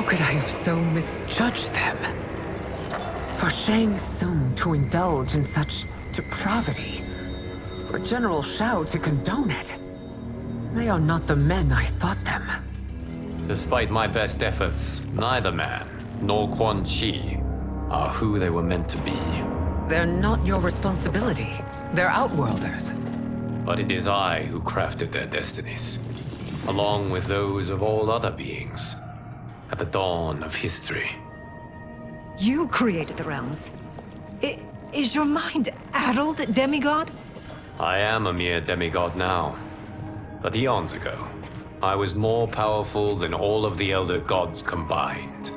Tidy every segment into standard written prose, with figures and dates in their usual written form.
could I have so misjudged them? For Shang Tsung to indulge in such depravity, for General Shao to condone it, they are not the men I thought them. Despite my best efforts, neither man nor Quan Chi are who they were meant to be. They're not your responsibility. They're Outworlders. But it is I who crafted their destinies, along with those of all other beings, at the dawn of history. You created the realms. Is your mind addled, demigod? I am a mere demigod now, but eons ago, I was more powerful than all of the Elder Gods combined.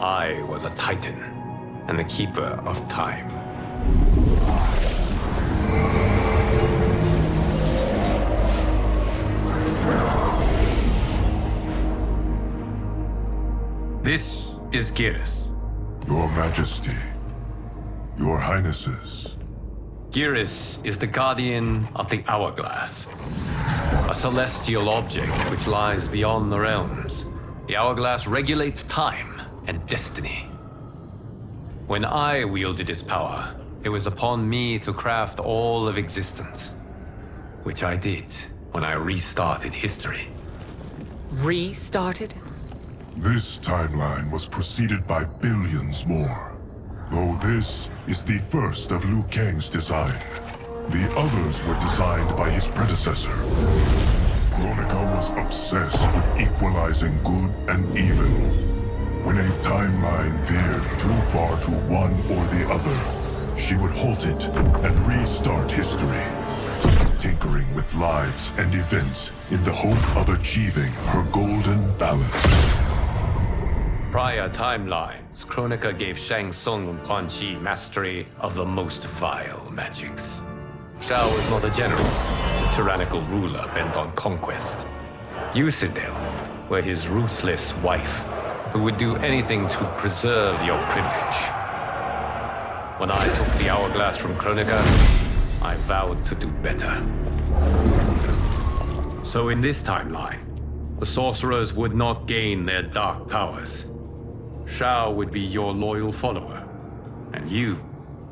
I was a Titan, and the Keeper of Time. This is Geras. Your Majesty, Your Highnesses. Geras is the guardian of the Hourglass, a celestial object which lies beyond the realms. The Hourglass regulates time and destiny. When I wielded its power, it was upon me to craft all of existence, which I did when I restarted history. Restarted? This timeline was preceded by billions more. Though this is the first of Liu Kang's design, the others were designed by his predecessor. Kronika was obsessed with equalizing good and evil. When a timeline veered too far to one or the other, she would halt it and restart history, tinkering with lives and events in the hope of achieving her golden balance. Prior timelines, Kronika gave Shang Tsung and Quan Chi mastery of the most vile magics. Shao was not a general, a tyrannical ruler bent on conquest. You, Sindel, were his ruthless wife, who would do anything to preserve your privilege. When I took the Hourglass from Kronika, I vowed to do better. So in this timeline, the sorcerers would not gain their dark powers. Shao would be your loyal follower, and you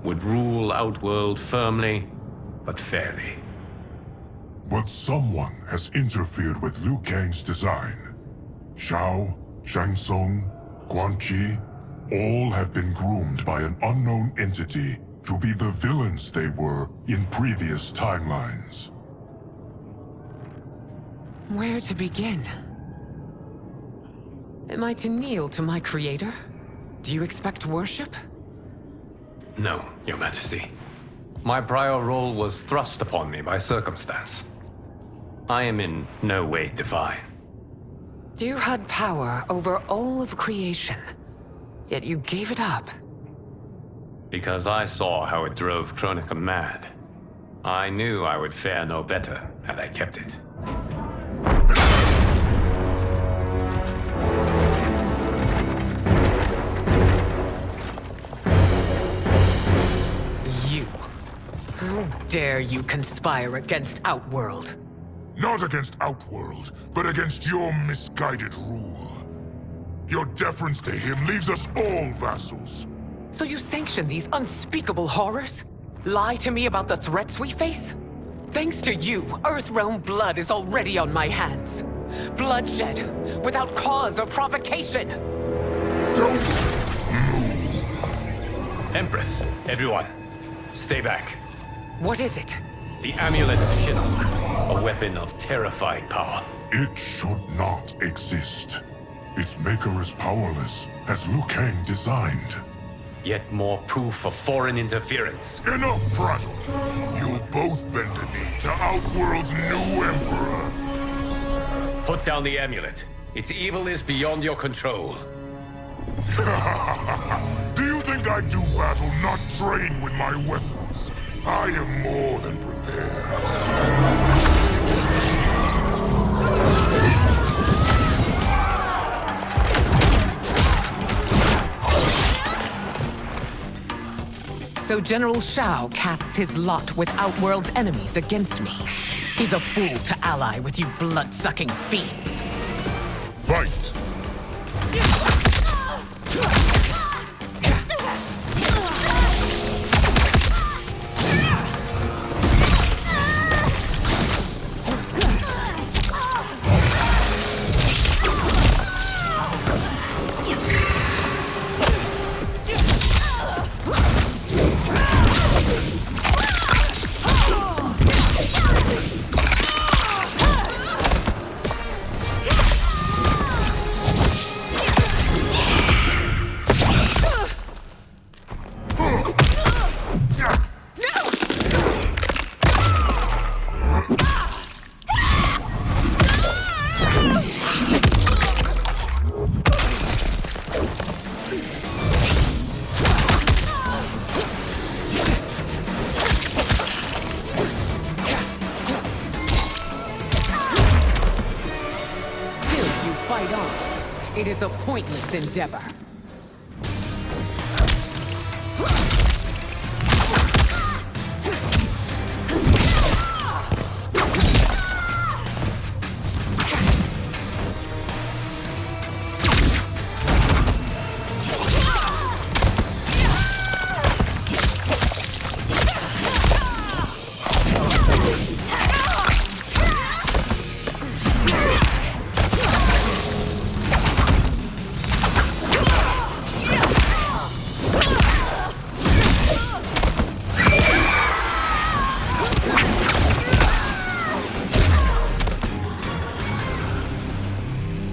would rule Outworld firmly, but fairly. But someone has interfered with Liu Kang's design. Shao, Shang Tsung, Quan Chi, all have been groomed by an unknown entity to be the villains they were in previous timelines. Where to begin? Am I to kneel to my creator? Do you expect worship? No, Your Majesty. My prior role was thrust upon me by circumstance. I am in no way divine. You had power over all of creation, yet you gave it up. Because I saw how it drove Kronika mad. I knew I would fare no better had I kept it. You. How dare you conspire against Outworld? Not against Outworld, but against your misguided rule. Your deference to him leaves us all vassals. So you sanction these unspeakable horrors? Lie to me about the threats we face? Thanks to you, Earthrealm blood is already on my hands. Bloodshed, without cause or provocation. Don't move. Empress, everyone, stay back. What is it? The Amulet of Shinnok, a weapon of terrifying power. It should not exist. Its maker is powerless, as Liu Kang designed. Yet more proof of foreign interference. Enough prattle! You both bend a knee to Outworld's new emperor. Put down the amulet. Its evil is beyond your control. Do you think I do battle not trained with my weapons? I am more than prepared. So General Shao casts his lot with Outworld's enemies against me. He's a fool to ally with you blood-sucking fiends. Fight! Fight on. It is a pointless endeavor.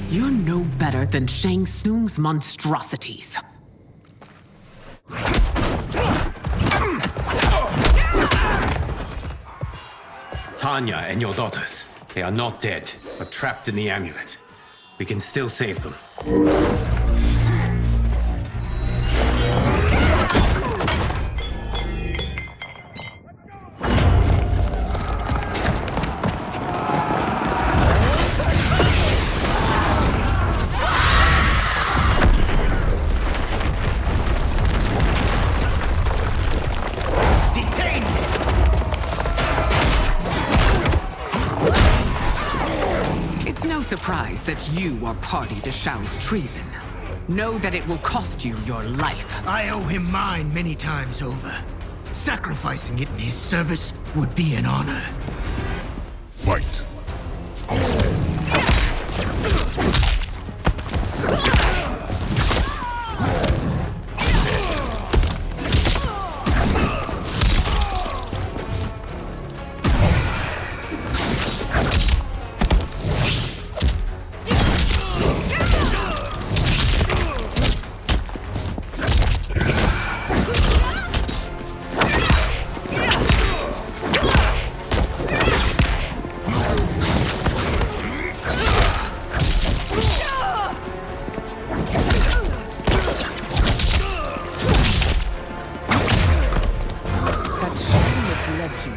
You're no better than Shang Tsung's monstrosities. Tanya and your daughters, they are not dead, but trapped in the amulet. We can still save them. Surprised that you are party to Shao's treason. Know that it will cost you your life. I owe him mine many times over. Sacrificing it in his service would be an honor. Fight.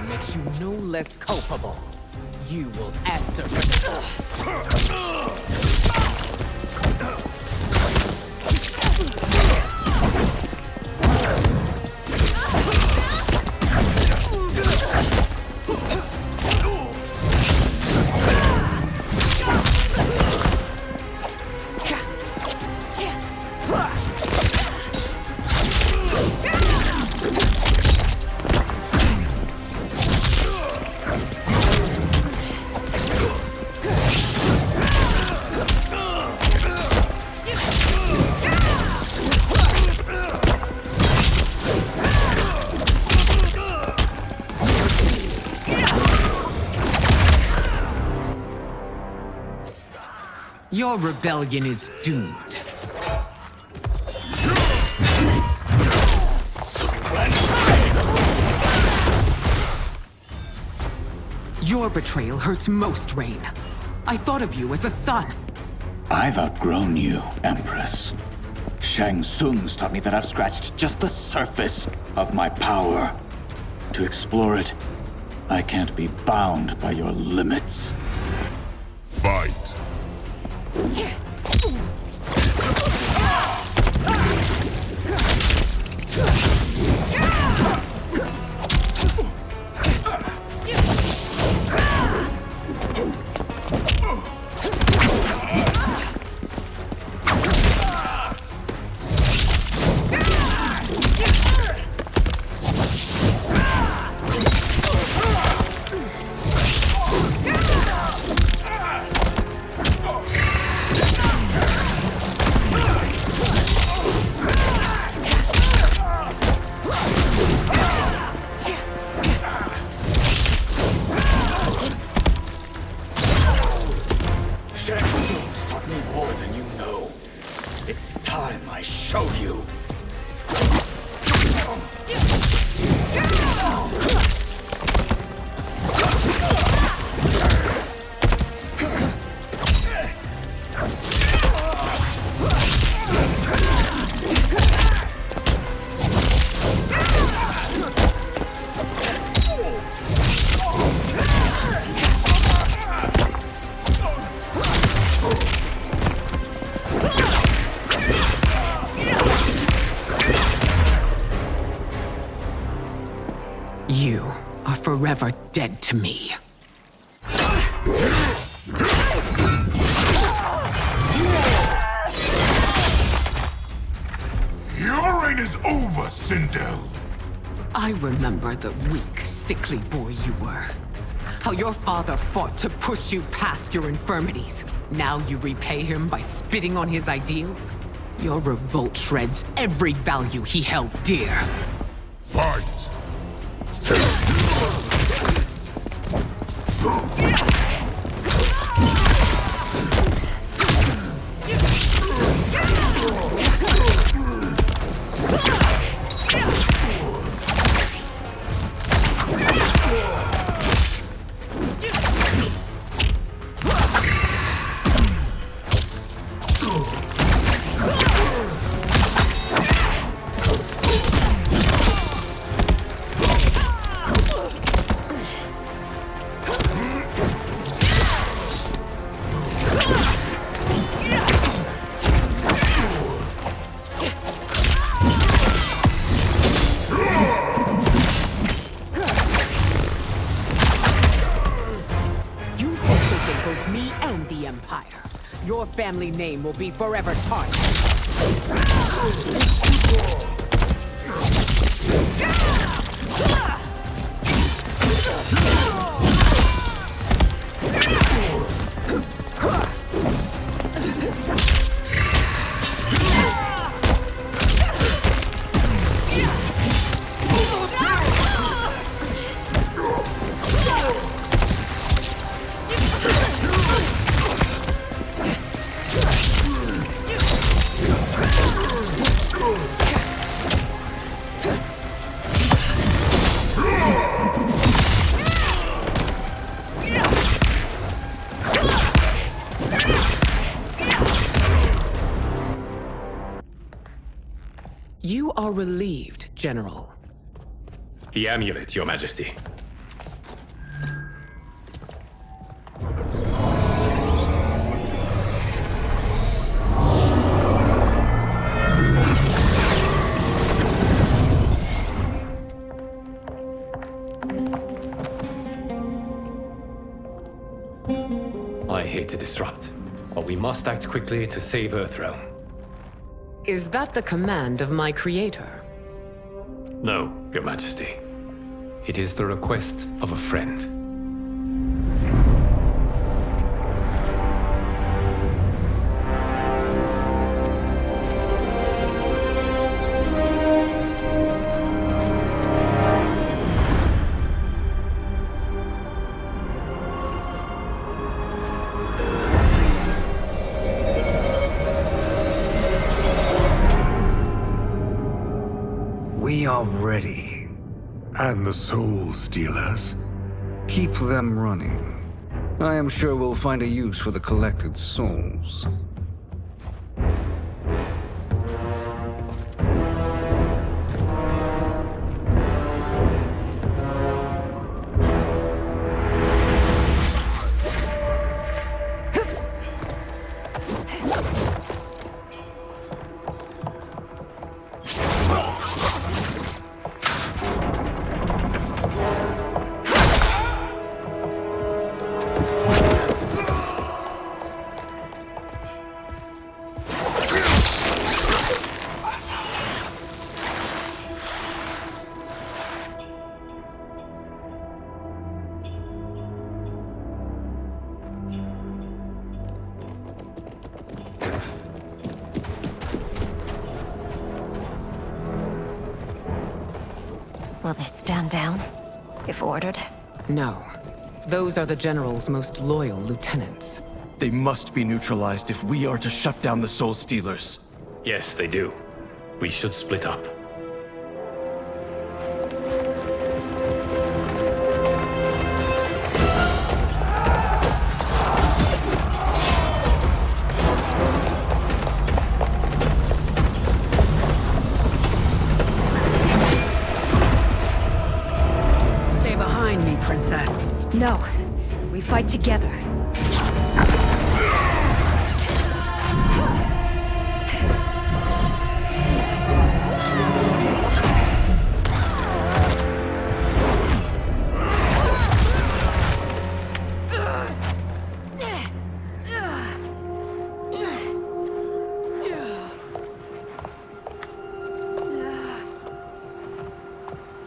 Makes you no less culpable. You will answer for this. Your rebellion is doomed. Your betrayal hurts most, Rain. I thought of you as a son. I've outgrown you, Empress. Shang Tsung's taught me that I've scratched just the surface of my power. To explore it, I can't be bound by your limits. Fight. show you! You are forever dead to me. Your reign is over, Sindel. I remember the weak, sickly boy you were. How your father fought to push you past your infirmities. Now you repay him by spitting on his ideals? Your revolt shreds every value he held dear. Fight! Your family name will be forever tarnished. You are relieved, General. The amulet, Your Majesty. I hate to disrupt, but we must act quickly to save Earthrealm. Is that the command of my creator? No, Your Majesty. It is the request of a friend. We are ready. And the Soul Stealers? Keep them running. I am sure we'll find a use for the collected souls. Will they stand down, if ordered? No. Those are the General's most loyal lieutenants. They must be neutralized if we are to shut down the Soul Stealers. Yes, they do. We should split up. Stay behind me, Princess. No, we fight together.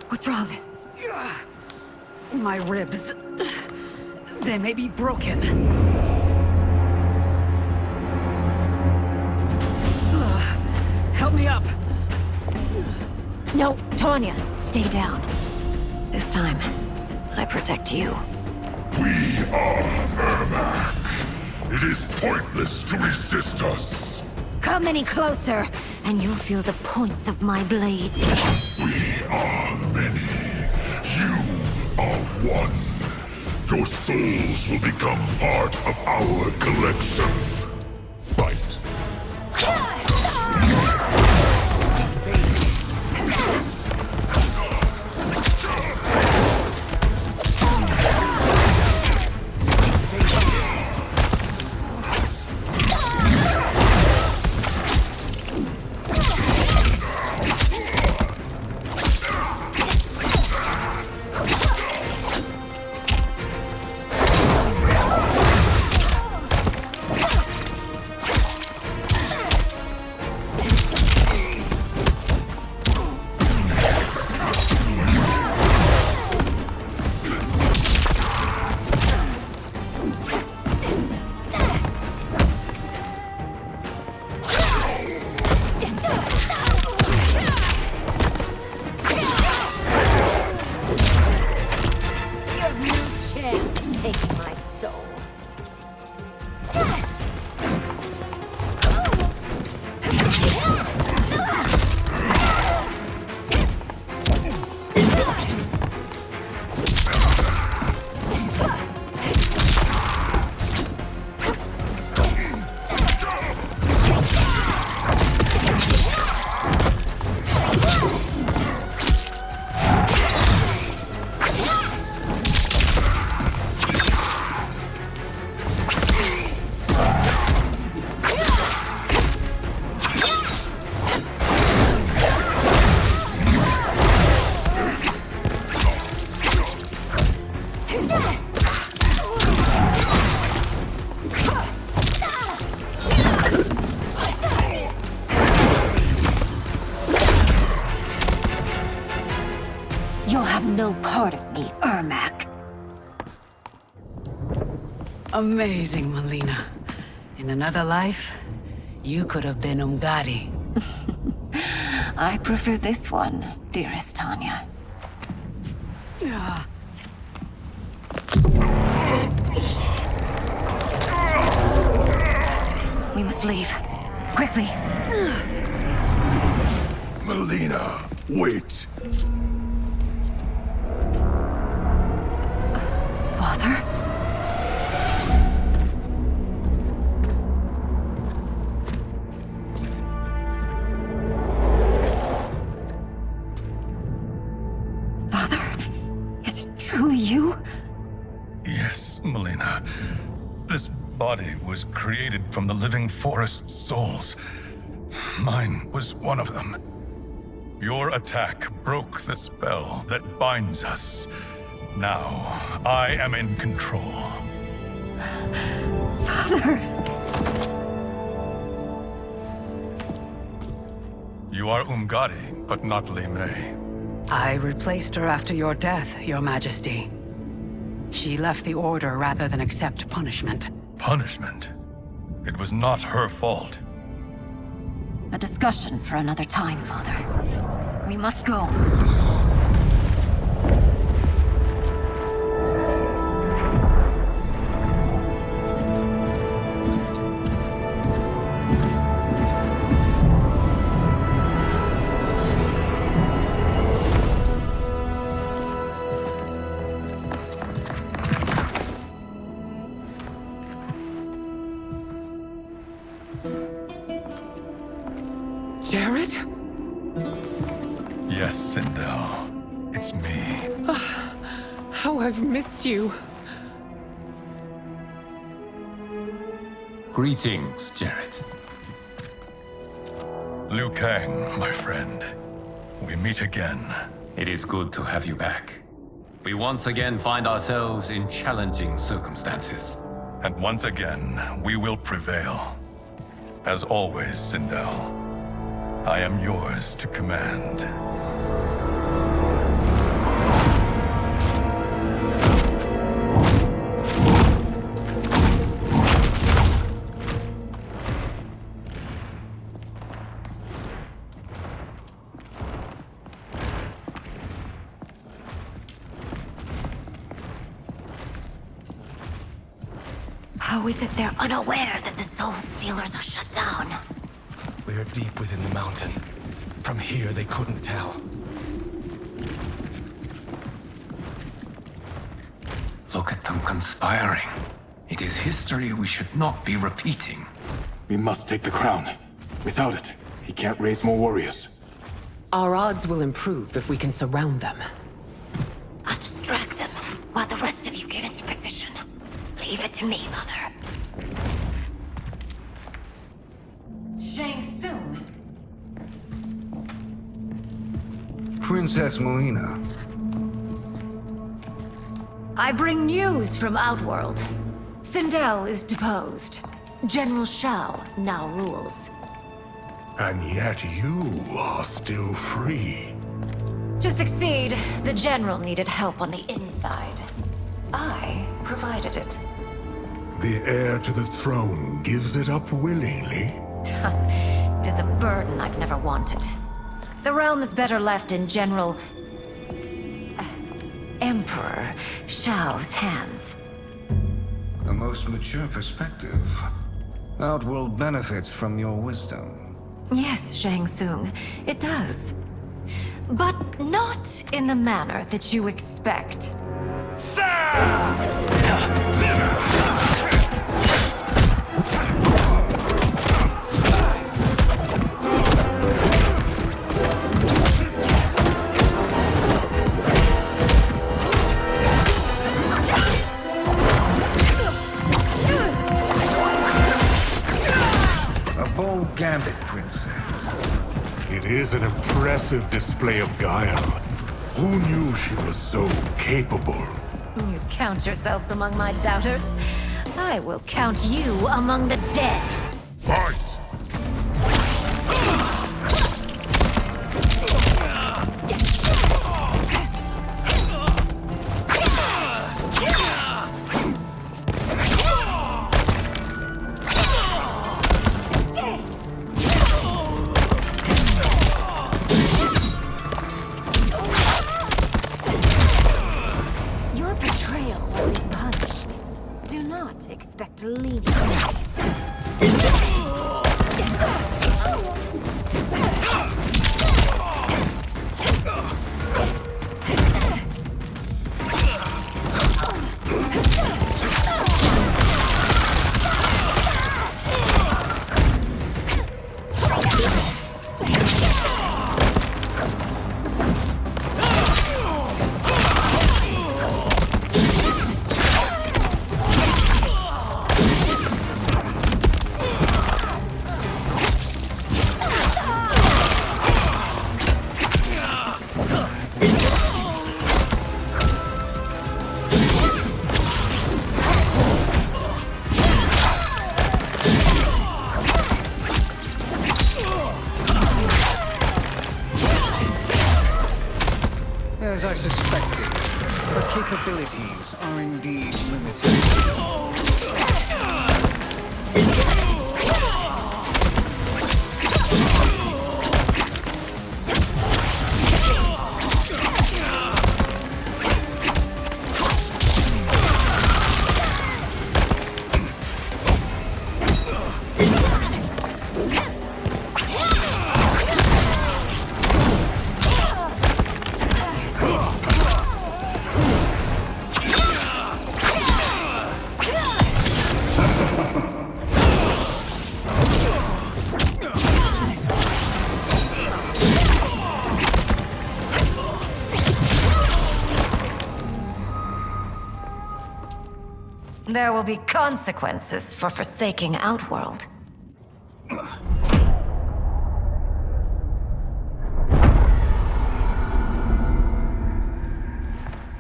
What's wrong? My ribs. They may be broken. Help me up. No, Tanya, stay down. This time, I protect you. We are Ermac. It is pointless to resist us. Come any closer, and you'll feel the points of my blades. We are many. You are one. Your souls will become part of our collection. Fight. You'll have no part of me, Ermac. Amazing, Melina. In another life, you could have been Umgadi. I prefer this one, dearest Tanya. We must leave. Quickly. Melina, wait. Father? Father? Is it truly you? Yes, Melina. This body was created from the living forest's souls. Mine was one of them. Your attack broke the spell that binds us. Now, I am in control. Father! You are Umgadi, but not Li Mei. I replaced her after your death, Your Majesty. She left the Order rather than accept punishment. Punishment? It was not her fault. A discussion for another time, Father. We must go. Jared? Yes, Sindel. It's me. How I've missed you. Greetings, Jared. Liu Kang, my friend. We meet again. It is good to have you back. We once again find ourselves in challenging circumstances. And once again, we will prevail. As always, Sindel, I am yours to command. How is it they're unaware that the Soul Stealers are shut down? We are deep within the mountain. From here, they couldn't tell. Look at them conspiring. It is history we should not be repeating. We must take the crown. Without it, he can't raise more warriors. Our odds will improve if we can surround them. I'll distract them while the rest of you get into position. Leave it to me, Mother. Shang Tsung. Princess Melina. I bring news from Outworld. Sindel is deposed. General Shao now rules. And yet you are still free. To succeed, the General needed help on the inside. I provided it. The heir to the throne gives it up willingly. It is a burden I've never wanted. The realm is better left in General... Emperor Shao's hands. A most mature perspective. Outworld benefits from your wisdom. Yes, Shang Tsung, it does. But not in the manner that you expect. A bold gambit, Princess. It is an impressive display of guile. Who knew she was so capable? You count yourselves among my doubters. I will count you among the dead. Fight! Your betrayal will be punished. Do not expect to leave. As I suspected, her capabilities are indeed limited. There will be consequences for forsaking Outworld.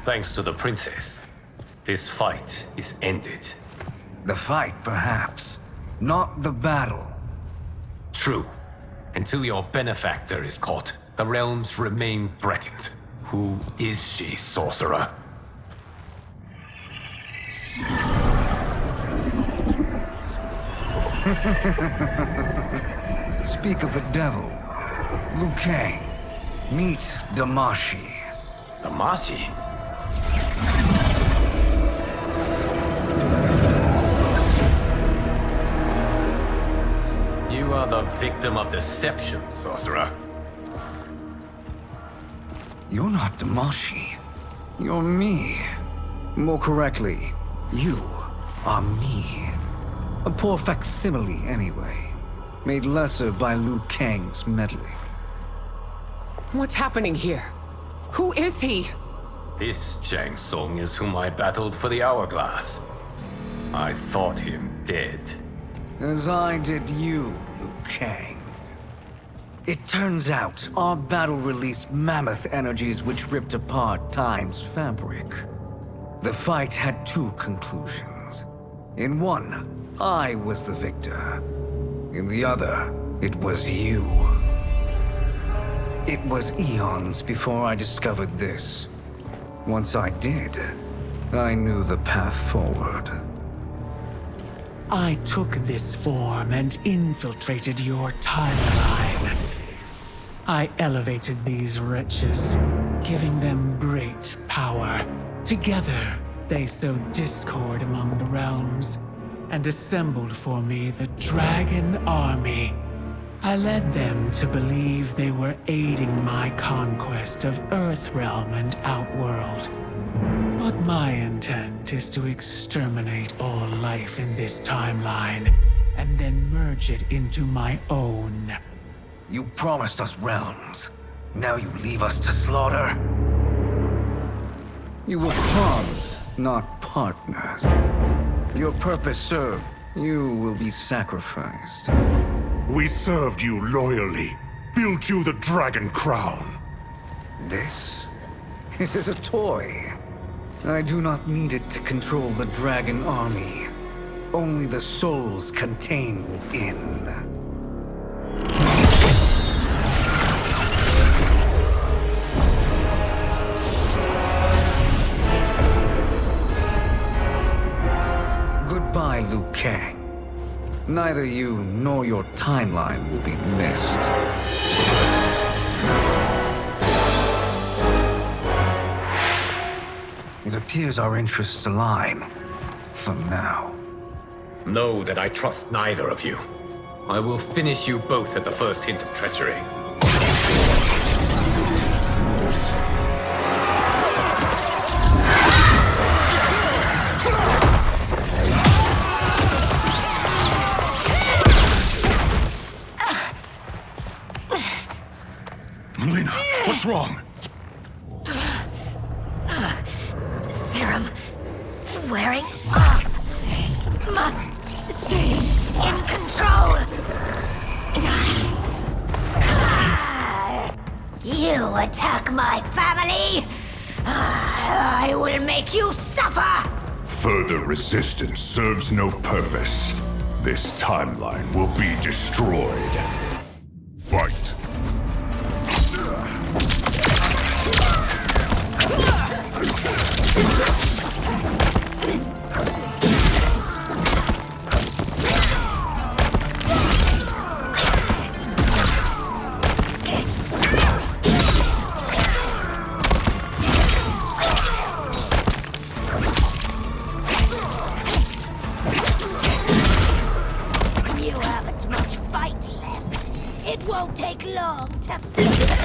Thanks to the princess, this fight is ended. The fight, perhaps. Not the battle. True. Until your benefactor is caught, the realms remain threatened. Who is she, sorcerer? Speak of the devil. Liu Kang. Meet Damashi. Damashi? You are the victim of deception, sorcerer. You're not Damashi. You're me. More correctly, you are me. A poor facsimile, anyway. Made lesser by Liu Kang's meddling. What's happening here? Who is he? This Shang Tsung is whom I battled for the Hourglass. I thought him dead. As I did you, Liu Kang. It turns out our battle released mammoth energies which ripped apart time's fabric. The fight had two conclusions. In one, I was the victor. In the other, it was you. It was eons before I discovered this. Once I did, I knew the path forward. I took this form and infiltrated your timeline. I elevated these wretches, giving them great power. Together, they sowed discord among the realms, and assembled for me the Dragon Army. I led them to believe they were aiding my conquest of Earthrealm and Outworld. But my intent is to exterminate all life in this timeline, and then merge it into my own. You promised us realms. Now you leave us to slaughter? You were pawns, not partners. Your purpose served. You will be sacrificed. We served you loyally, built you the Dragon Crown. This is a toy. I do not need it to control the Dragon Army. Only the souls contained within. Goodbye, Liu Kang. Neither you nor your timeline will be missed. It appears our interests align. For now. Know that I trust neither of you. I will finish you both at the first hint of treachery. Melina, what's wrong? Serum wearing off. Must stay in control. You attack my family. I will make you suffer. Further resistance serves no purpose. This timeline will be destroyed. Fight. You haven't much fight left. It won't take long to finish.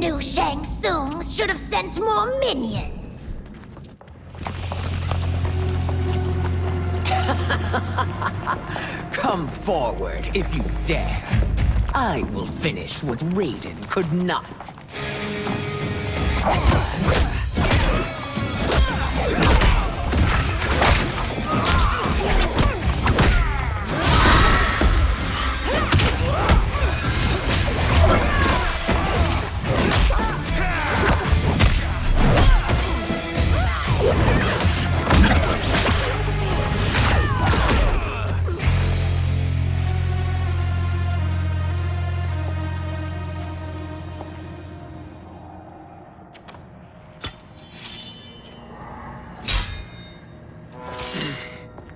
knew Shang Tsung should have sent more minions. Come forward if you dare. I will finish what Raiden could not.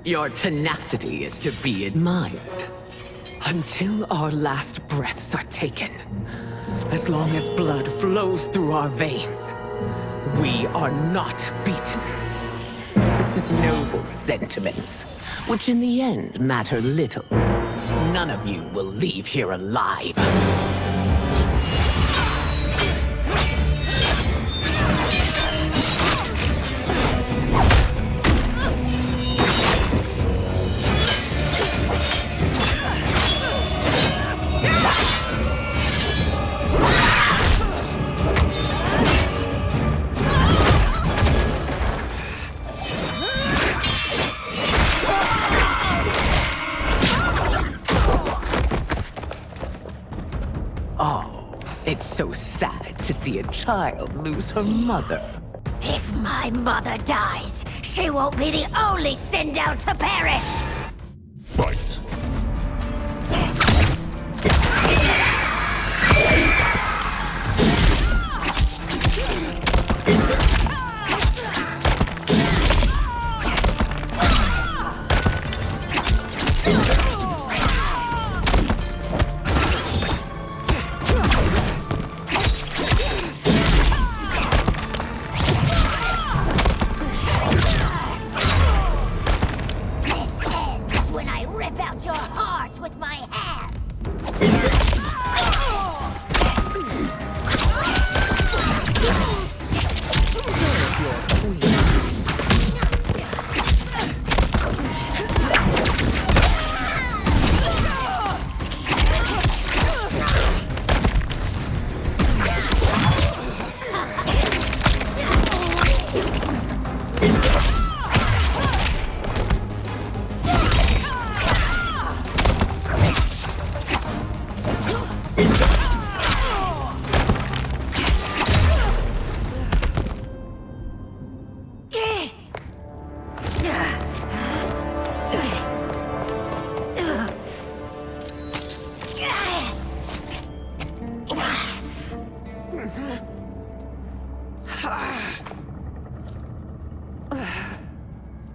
Your tenacity is to be admired. Until our last breaths are taken, as long as blood flows through our veins, we are not beaten. Noble sentiments, which in the end matter little. None of you will leave here alive. It's so sad to see a child lose her mother. If my mother dies, she won't be the only Sindel to perish! Fight!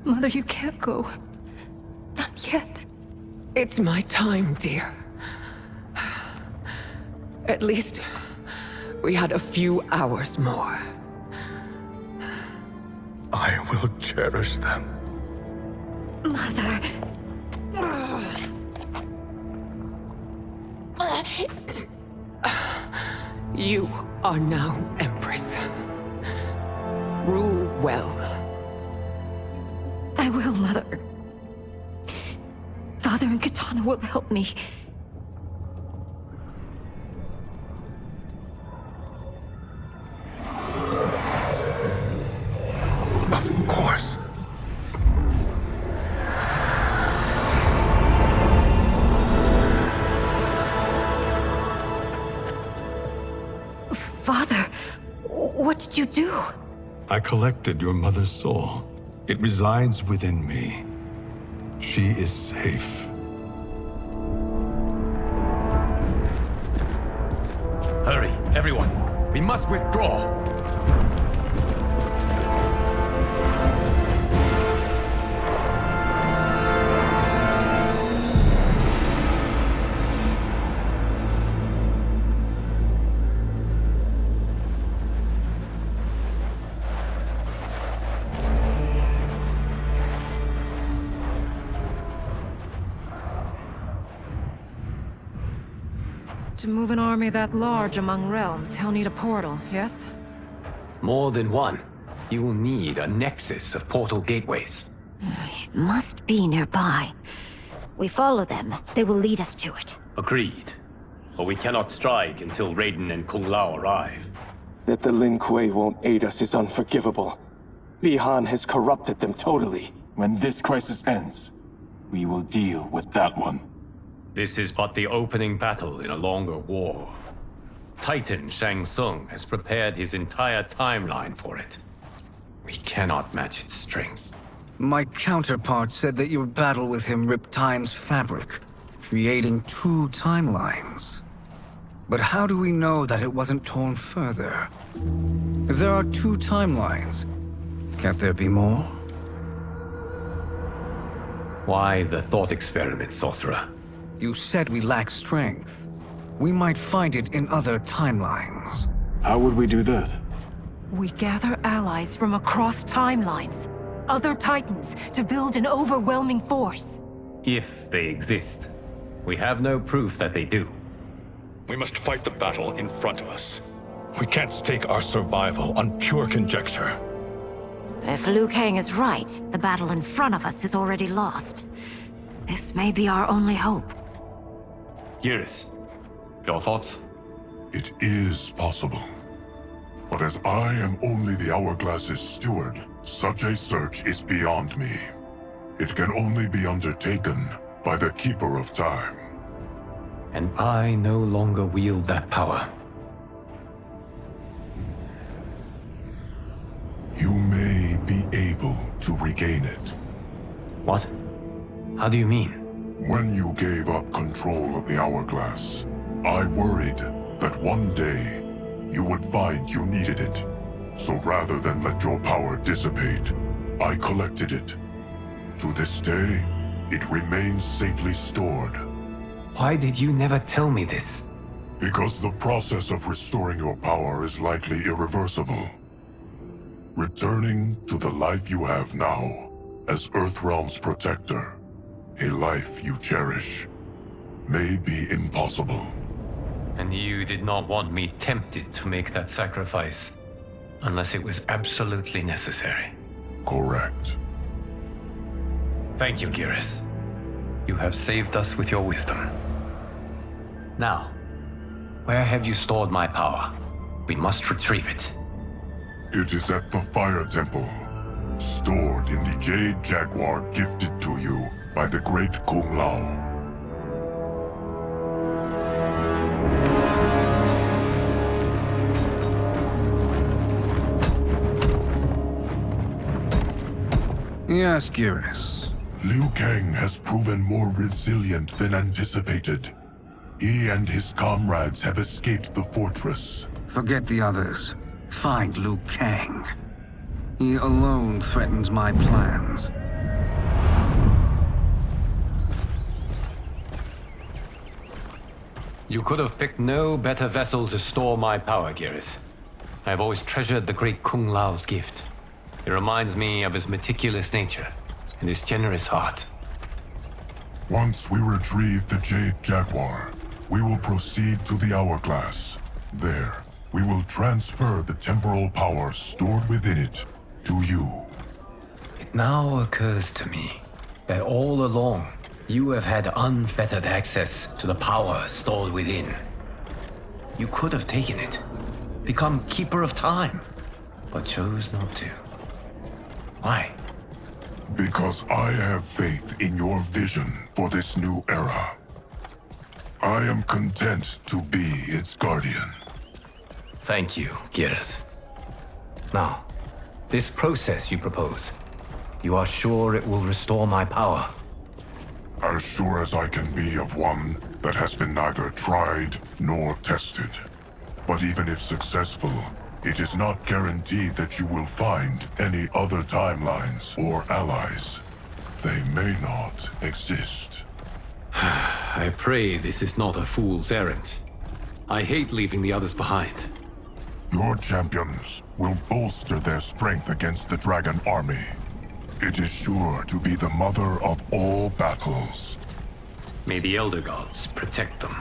Mother, you can't go. Not yet. It's my time, dear. At least, we had a few hours more. I will cherish them. Mother... You are now Empress. Rule well. I will, Mother. Father and Katana will help me. Of course. Father, what did you do? I collected your mother's soul. It resides within me. She is safe. Hurry, everyone. We must withdraw. To move an army that large among realms, he'll need a portal, yes? More than one. You will need a nexus of portal gateways. It must be nearby. We follow them, they will lead us to it. Agreed. But we cannot strike until Raiden and Kung Lao arrive. That the Lin Kuei won't aid us is unforgivable. Bihan has corrupted them totally. When this crisis ends, we will deal with that one. This is but the opening battle in a longer war. Titan Shang Tsung has prepared his entire timeline for it. We cannot match its strength. My counterpart said that your battle with him ripped time's fabric, creating 2 timelines. But how do we know that it wasn't torn further? If there are 2 timelines, can't there be more? Why the thought experiment, Sorcerer? You said we lack strength. We might find it in other timelines. How would we do that? We gather allies from across timelines, other titans, to build an overwhelming force. If they exist. We have no proof that they do. We must fight the battle in front of us. We can't stake our survival on pure conjecture. If Liu Kang is right, the battle in front of us is already lost. This may be our only hope. Geras, your thoughts? It is possible. But as I am only the Hourglass's steward, such a search is beyond me. It can only be undertaken by the Keeper of Time. And I no longer wield that power. You may be able to regain it. What? How do you mean? When you gave up control of the Hourglass, I worried that one day you would find you needed it. So rather than let your power dissipate, I collected it. To this day, it remains safely stored. Why did you never tell me this? Because the process of restoring your power is likely irreversible. Returning to the life you have now, as Earthrealm's protector, a life you cherish, may be impossible. And you did not want me tempted to make that sacrifice, unless it was absolutely necessary. Correct. Thank you, Geras. You have saved us with your wisdom. Now, where have you stored my power? We must retrieve it. It is at the Fire Temple, stored in the Jade Jaguar gifted to you by the great Kung Lao. Yes, Geras. Liu Kang has proven more resilient than anticipated. He and his comrades have escaped the fortress. Forget the others. Find Liu Kang. He alone threatens my plans. You could have picked no better vessel to store my power, Geras. I have always treasured the great Kung Lao's gift. It reminds me of his meticulous nature and his generous heart. Once we retrieve the Jade Jaguar, we will proceed to the Hourglass. There, we will transfer the temporal power stored within it to you. It now occurs to me that all along, you have had unfettered access to the power stored within. You could have taken it, become Keeper of Time, but chose not to. Why? Because I have faith in your vision for this new era. I am content to be its guardian. Thank you, Geras. Now, this process you propose, you are sure it will restore my power? As sure as I can be of one that has been neither tried nor tested. But even if successful, it is not guaranteed that you will find any other timelines or allies. They may not exist. I pray this is not a fool's errand. I hate leaving the others behind. Your champions will bolster their strength against the Dragon Army. It is sure to be the mother of all battles. May the Elder Gods protect them.